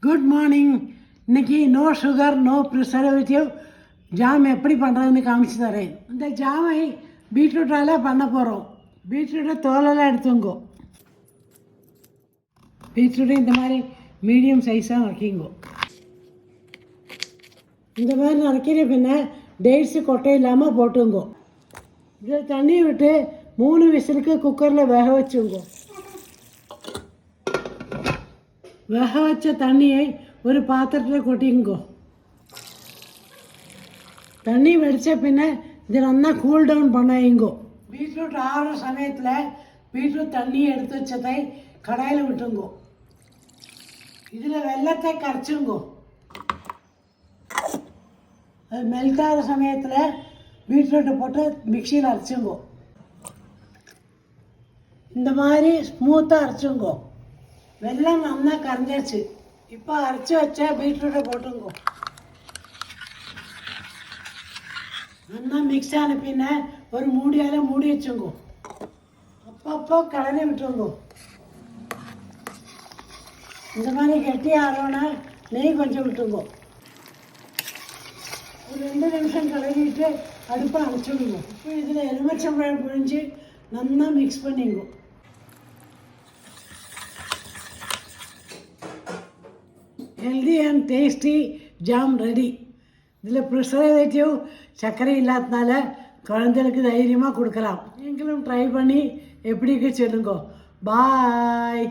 Good morning. இன்றைக்கி no sugar no preservative jam எப்படி பண்ணுறதுன்னு காமிச்சு தரேன். இந்த ஜாமை பீட்ரூட்டால் பண்ண போகிறோம். பீட்ரூட்டை தோலெல்லாம் எடுத்துங்கோ. பீட்ரூட்டை இந்த மாதிரி மீடியம் சைஸாக நறுக்கிங்கோ. இந்த மாதிரி நறுக்கிற பின்ன டேட்ஸு கொட்டை இல்லாமல் போட்டுங்கோ. இதில் தண்ணியை விட்டு 3 விசிலுக்கு குக்கரில் வேக வச்சுங்கோ. வேக வச்ச தண்ணியை ஒரு பாத்திரத்தில் கொட்டிங்கோ. தண்ணி வெடித்த பின்ன இது நல்லா கூல் டவுன் பண்ணிங்கோ. பீட்ரூட் ஆகிற சமயத்தில் பீட்ரூட் தண்ணியை எடுத்து வச்சதை கடாயில் விட்டுங்கோ. இதில் வெல்லத்தை கரைச்சுங்கோ. அது மெல்ட் ஆகிற சமயத்தில் பீட்ரூட்டை போட்டு மிக்சியில் அரைச்சுங்கோ. இந்த மாதிரி ஸ்மூத்தாக அரைச்சுங்கோ. வெல்லம் நல்லா கரைஞ்சாச்சு. இப்போ அரைச்சி வச்சா பீட்ரூட்டை போட்டுங்கோ. நல்லா மிக்ஸ் ஆன பின்ன ஒரு மூடியால் மூடி வச்சுங்கோ. அப்பப்போ கலந்து விட்டுருங்கோ. இந்த மாதிரி கெட்டியாக ஆறோன்னா நெய் கொஞ்சம் விட்டுருங்கோ. ஒரு 2 நிமிஷம் கலவிட்டு அடுப்பை அரைச்சிடுங்க. இப்போ இதில் எலுமிச்சம்பழம் புழிஞ்சு நல்லா மிக்ஸ் பண்ணிங்கோ. Healthy and tasty jam ready. இதில் ப்ரிசர்வேட்டிவ் சர்க்கரை இல்லாததுனால குழந்தைகளுக்கு தைரியமாக கொடுக்கலாம். நீங்களும் ட்ரை பண்ணி எப்படி சொல்லுங்க. பாய்.